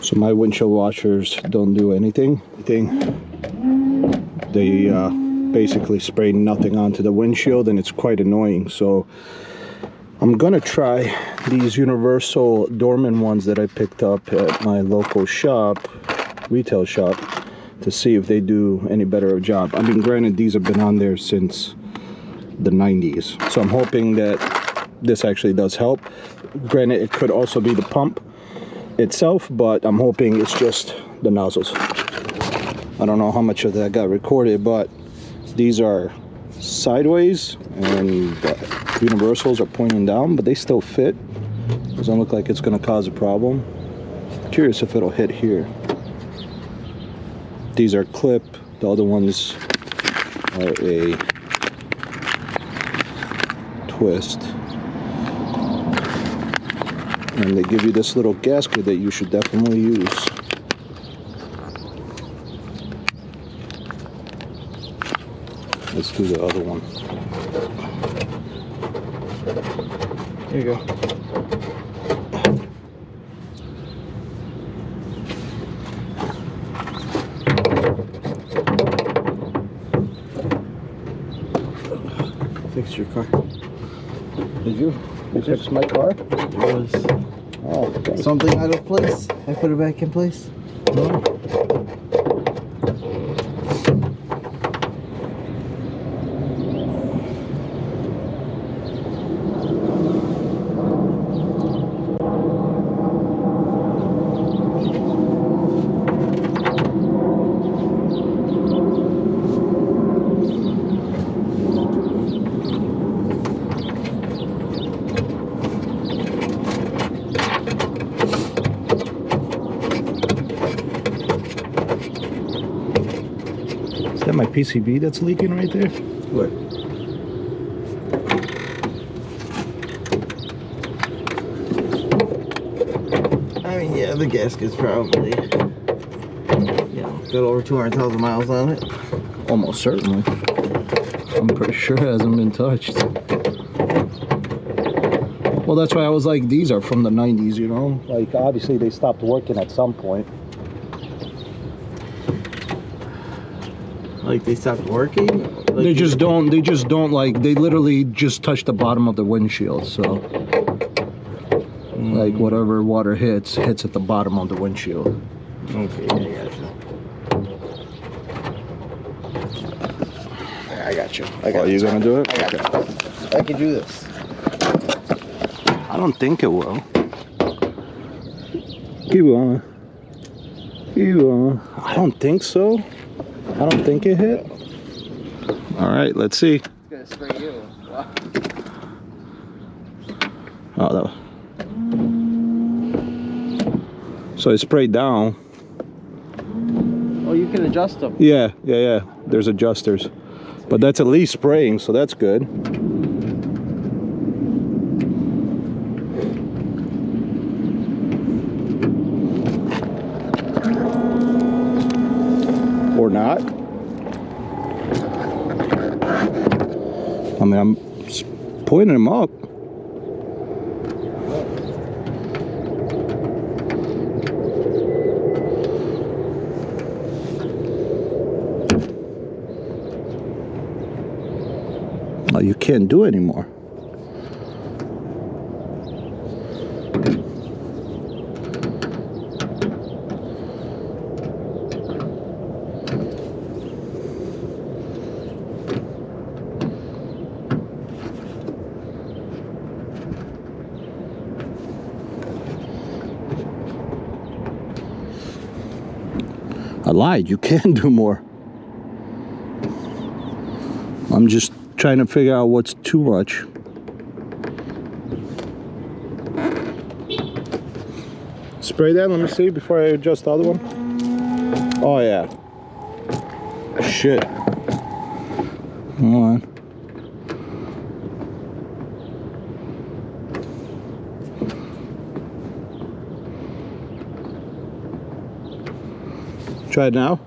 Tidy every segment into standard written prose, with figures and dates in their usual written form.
So my windshield washers don't do anything. They basically spray nothing onto the windshield, and it's quite annoying. So I'm gonna try these universal Dorman ones that I picked up at my local shop, retail shop, to see if they do any better of a job. I mean, granted, these have been on there since the 90s, so I'm hoping that this actually does help. Granted, it could also be the pump itself, but I'm hoping it's just the nozzles. I don't know how much of that got recorded, but these are sideways and the universals are pointing down, but they still fit. Doesn't look like it's going to cause a problem. Curious if it'll hit here. These are clip, the other ones are a twist. And they give you this little gasket that you should definitely use. Let's do the other one. There you go. Fixed your car. Did you? You fixed my car? It was Oh, something out of place. I put it back in place. no. Is that my PCB that's leaking right there? What? I mean, yeah, the gasket's probably, got over 200,000 miles on it. Almost certainly. I'm pretty sure it hasn't been touched. Well, that's why I was like, these are from the 90s, you know? Like, obviously they stopped working at some point. Like they stopped working? Like They just don't like, they literally just touch the bottom of the windshield, so. Like, whatever water hits at the bottom of the windshield. Okay, I got you. I got Oh, you. you gonna do it? I got you. I can do this. I don't think it will. Keep going. Keep going. I don't think so. I don't think it hit. All right, let's see. It's gonna spray you. Wow. Oh, that was... So it sprayed down. Oh, you can adjust them. Yeah. There's adjusters. But that's at least spraying, so that's good. Or not. I mean, I'm pointing them up. Oh, you can't do it anymore. I lied, you can do more. I'm just trying to figure out what's too much. Spray that, let me see before I adjust the other one. Oh yeah. Shit. Hold on. Try it now.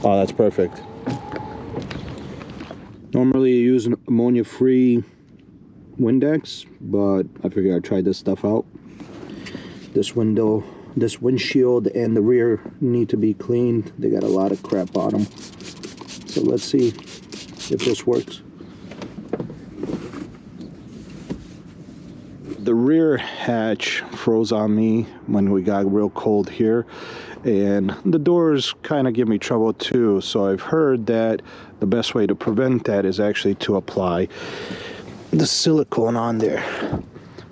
Oh, that's perfect. Normally you use an ammonia-free Windex, but I figured I'd try this stuff out. This window, this windshield and the rear need to be cleaned. They got a lot of crap on them. So let's see if this works. The rear hatch froze on me when we got real cold here, and the doors kind of give me trouble too. So I've heard that the best way to prevent that is actually to apply the silicone on there,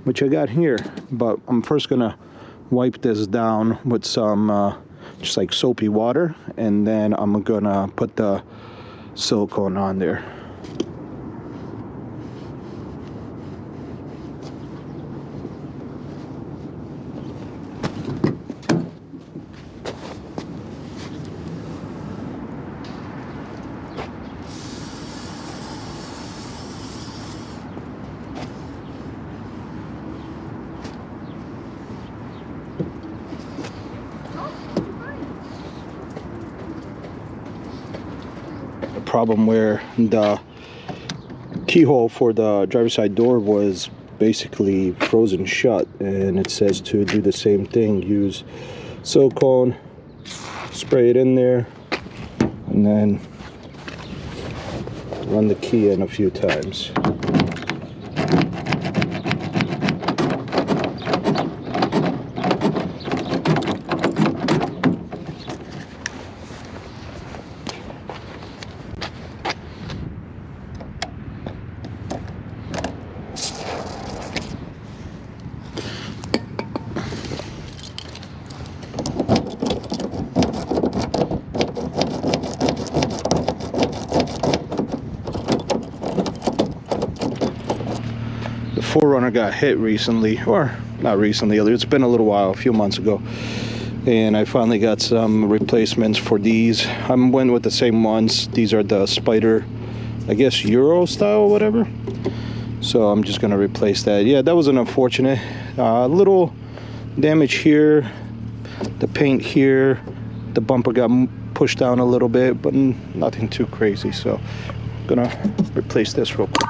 which I got here. But I'm first gonna wipe this down with some just like soapy water, and then I'm gonna put the silicone on there. Problem where the keyhole for the driver's side door was basically frozen shut, and it says to do the same thing. Use silicone, spray it in there, and then run the key in a few times. The 4Runner got hit recently, or not recently, it's been a little while, a few months ago, and I finally got some replacements for these. I went with the same ones. These are the Spider, I guess Euro style or whatever, so I'm just gonna replace that. Yeah, that was an unfortunate little damage here, the paint here, the bumper got pushed down a little bit, but nothing too crazy, so I'm gonna replace this real quick.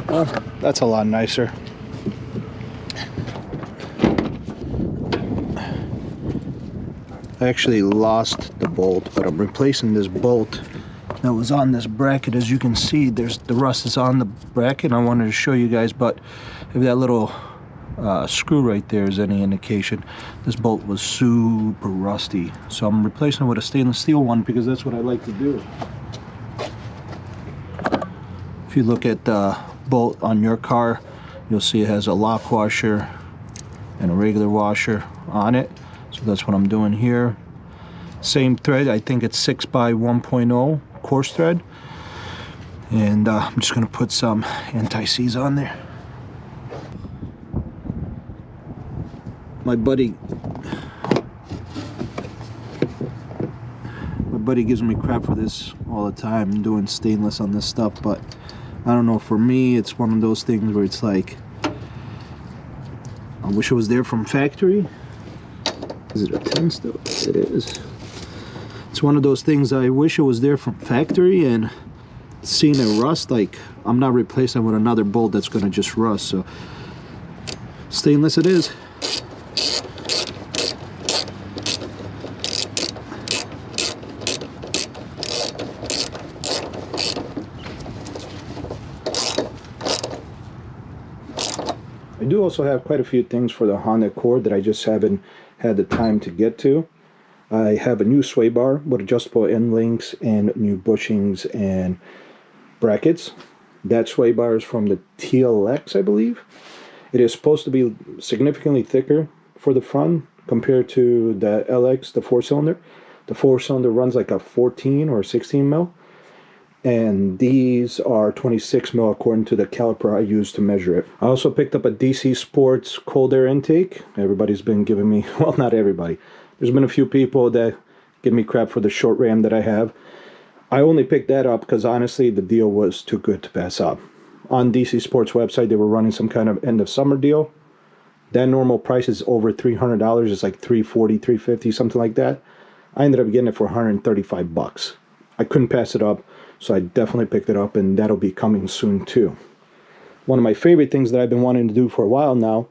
Oh, that's a lot nicer. I actually lost the bolt, but I'm replacing this bolt that was on this bracket. As you can see, there's the rust is on the bracket. I wanted to show you guys, but if that little screw right there is any indication, this bolt was super rusty. So I'm replacing it with a stainless steel one because that's what I like to do. If you look at the bolt on your car, You'll see it has a lock washer and a regular washer on it. So that's what I'm doing here. Same thread, I think it's 6x1.0 coarse thread. And I'm just gonna put some anti-seize on there. My buddy gives me crap for this all the time. I'm doing stainless on this stuff, but I don't know, for me it's one of those things where it's like, I wish it was there from factory. Is it a 10 still? It is. It's one of those things I wish it was there from factory, and seeing it rust, like, I'm not replacing it with another bolt that's gonna just rust. So stainless it is. I do also have quite a few things for the Honda Accord that I just haven't had the time to get to. I have a new sway bar with adjustable end links and new bushings and brackets. That sway bar is from the TLX, I believe. It is supposed to be significantly thicker for the front compared to the LX, the 4-cylinder. The 4-cylinder runs like a 14 or 16 mil. And these are 26 mil according to the caliper I use to measure it. I also picked up a DC Sports cold air intake. Everybody's been giving me, well, not everybody. There's been a few people that give me crap for the short ram that I have. I only picked that up because honestly the deal was too good to pass up. On DC Sports website they were running some kind of end of summer deal. That normal price is over $300. It's like $340, $350, something like that. I ended up getting it for 135 bucks. I couldn't pass it up, so I definitely picked it up, and that'll be coming soon too. One of my favorite things that I've been wanting to do for a while now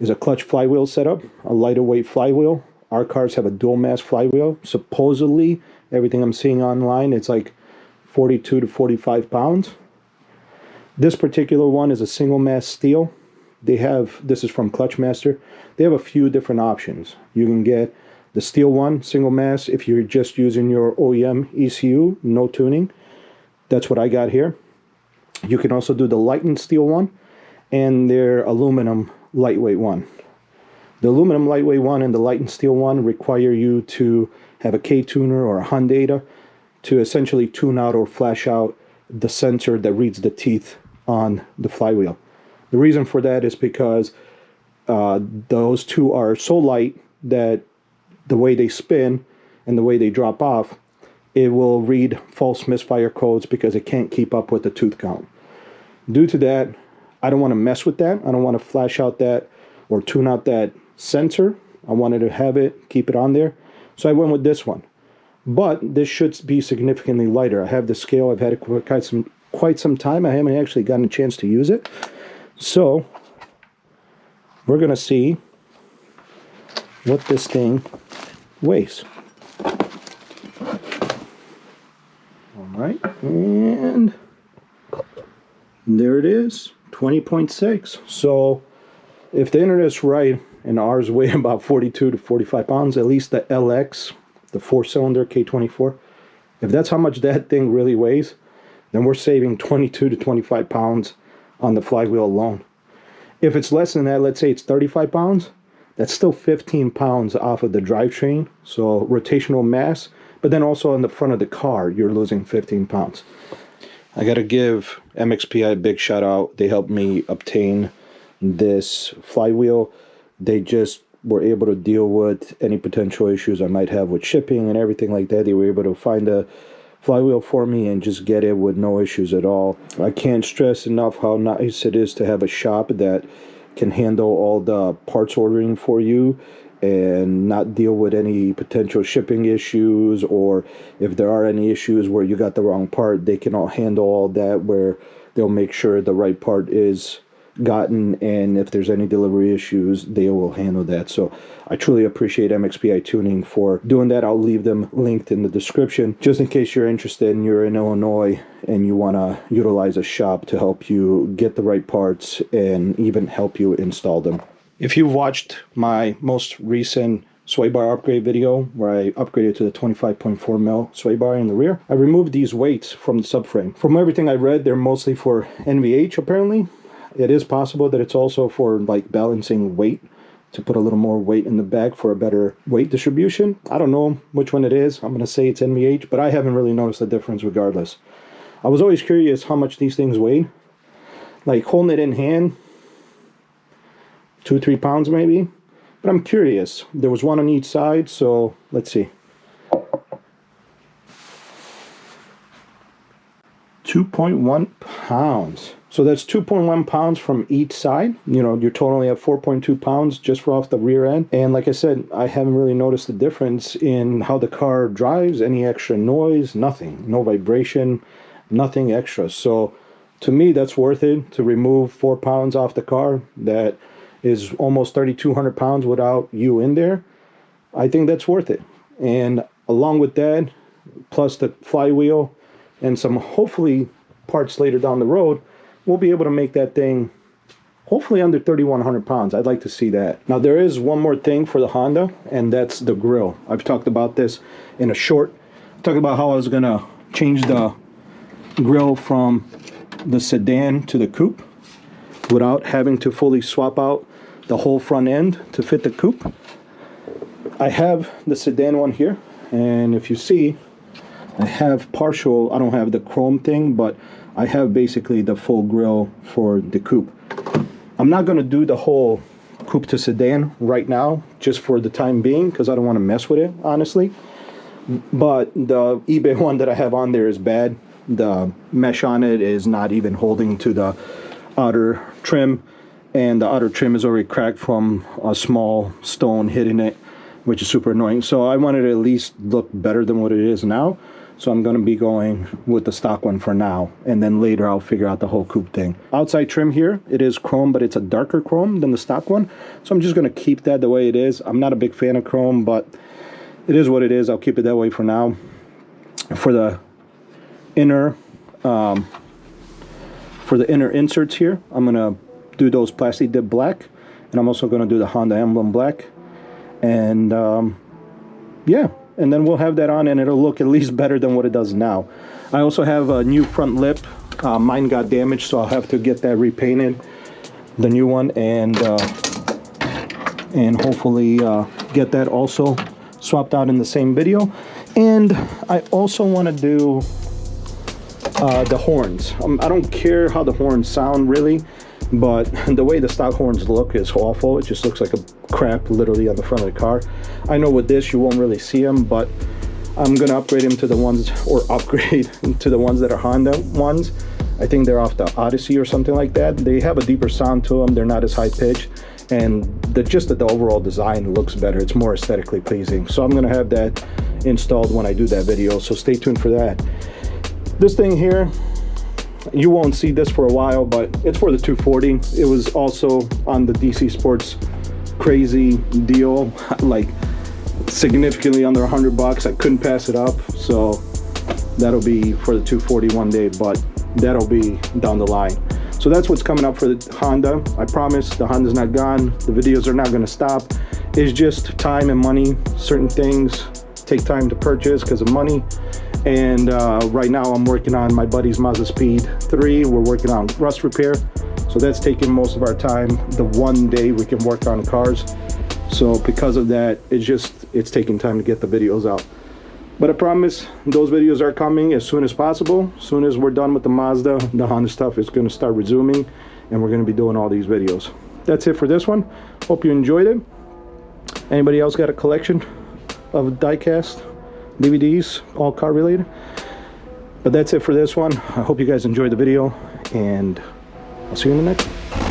is a clutch flywheel setup, a lighter weight flywheel. Our cars have a dual mass flywheel. Supposedly, everything I'm seeing online, it's like 42 to 45 pounds. This particular one is a single mass steel. They have, this is from Clutch Master, they have a few different options. You can get the steel one, single mass, if you're just using your OEM ECU, no tuning. That's what I got here. You can also do the lightened steel one and their aluminum lightweight one. The aluminum lightweight one and the lightened steel one require you to have a K-tuner or a Honda to essentially tune out or flash out the sensor that reads the teeth on the flywheel. The reason for that is because those two are so light that the way they spin and the way they drop off, it will read false misfire codes because it can't keep up with the tooth count. Due to that, I don't want to mess with that. I don't want to flash out that or tune out that sensor. I wanted to have it, keep it on there. So I went with this one. But this should be significantly lighter. I have the scale. I've had it for quite some time. I haven't actually gotten a chance to use it. So we're going to see what this thing weighs. Alright, and there it is, 20.6. So if the internet's right and ours weigh about 42 to 45 pounds, at least the LX, the 4-cylinder K24, if that's how much that thing really weighs, then we're saving 22 to 25 pounds on the flywheel alone. If it's less than that, let's say it's 35 pounds, that's still 15 pounds off of the drivetrain, so rotational mass, but then also on the front of the car, you're losing 15 pounds. I gotta give MXPI a big shout out. They helped me obtain this flywheel. They just were able to deal with any potential issues I might have with shipping and everything like that. They were able to find a flywheel for me and just get it with no issues at all. I can't stress enough how nice it is to have a shop that can handle all the parts ordering for you and not deal with any potential shipping issues, or if there are any issues where you got the wrong part, they can all handle all that, where they'll make sure the right part is gotten, and if there's any delivery issues, they will handle that. So I truly appreciate MXPI Tuning for doing that. I'll leave them linked in the description just in case you're interested and you're in Illinois and you want to utilize a shop to help you get the right parts and even help you install them. If you've watched my most recent sway bar upgrade video where I upgraded to the 25.4 mil sway bar in the rear, I removed these weights from the subframe. From everything I read, they're mostly for NVH apparently. It is possible that it's also for like balancing weight, to put a little more weight in the bag for a better weight distribution. I don't know which one it is. I'm going to say it's NVH, but I haven't really noticed the difference regardless. I was always curious how much these things weighed. Like holding it in hand, 2-3 pounds maybe. But I'm curious. There was one on each side, so let's see. 2.1 pounds. So that's 2.1 pounds from each side. You know, you're totally at 4.2 pounds just for off the rear end. And like I said, I haven't really noticed the difference in how the car drives, any extra noise, nothing, no vibration, nothing extra. So to me, that's worth it to remove 4 pounds off the car. That is almost 3,200 pounds without you in there. I think that's worth it. And along with that, plus the flywheel and some hopefully parts later down the road, we'll be able to make that thing hopefully under 3,100 pounds. I'd like to see that. Now there is one more thing for the Honda, and that's the grille. I've talked about this in a short. I talked about how I was gonna change the grille from the sedan to the coupe without having to fully swap out the whole front end to fit the coupe. I have the sedan one here, and if you see, I have partial, I don't have the chrome thing, but I have basically the full grille for the coupe. I'm not going to do the whole coupe to sedan right now, just for the time being, because I don't want to mess with it, honestly. But the eBay one that I have on there is bad. The mesh on it is not even holding to the outer trim, and the outer trim is already cracked from a small stone hitting it, which is super annoying. So I wanted to at least look better than what it is now. So I'm going to be going with the stock one for now, and then later I'll figure out the whole coupe thing. Outside trim here, it is chrome, but it's a darker chrome than the stock one. So I'm just going to keep that the way it is. I'm not a big fan of chrome, but it is what it is. I'll keep it that way for now. For the inner inserts here, I'm going to do those plastic dip black, and I'm also going to do the Honda emblem black. And yeah. And then we'll have that on, and it'll look at least better than what it does now. I also have a new front lip. Mine got damaged, so I'll have to get that repainted, the new one, and hopefully get that also swapped out in the same video. And I also want to do the horns. I don't care how the horns sound really, but the way the stock horns look is awful. It just looks like a crap literally on the front of the car. I know with this you won't really see them, but I'm gonna upgrade them to the ones, or upgrade to the ones that are Honda ones. I think they're off the Odyssey or something like that. They have a deeper sound to them. They're not as high pitched, and the overall design looks better. It's more aesthetically pleasing. So I'm gonna have that installed when I do that video, so stay tuned for that. This thing here, you won't see this for a while, but it's for the 240. It was also on the DC Sports crazy deal, like significantly under $100. I couldn't pass it up, so that'll be for the 240 one day, but that'll be down the line. So that's what's coming up for the Honda. I promise the Honda's not gone. The videos are not going to stop. It's just time and money. Certain things take time to purchase because of money. And right now I'm working on my buddy's Mazda Speed 3. We're working on rust repair. So that's taking most of our time, the one day we can work on cars. So because of that, it's taking time to get the videos out. But I promise those videos are coming as soon as possible. As soon as we're done with the Mazda, the Honda stuff is going to start resuming, and we're going to be doing all these videos. That's it for this one. Hope you enjoyed it. Anybody else got a collection of diecast DVDs, all car related? But that's it for this one. I hope you guys enjoyed the video, and I'll see you in the next one.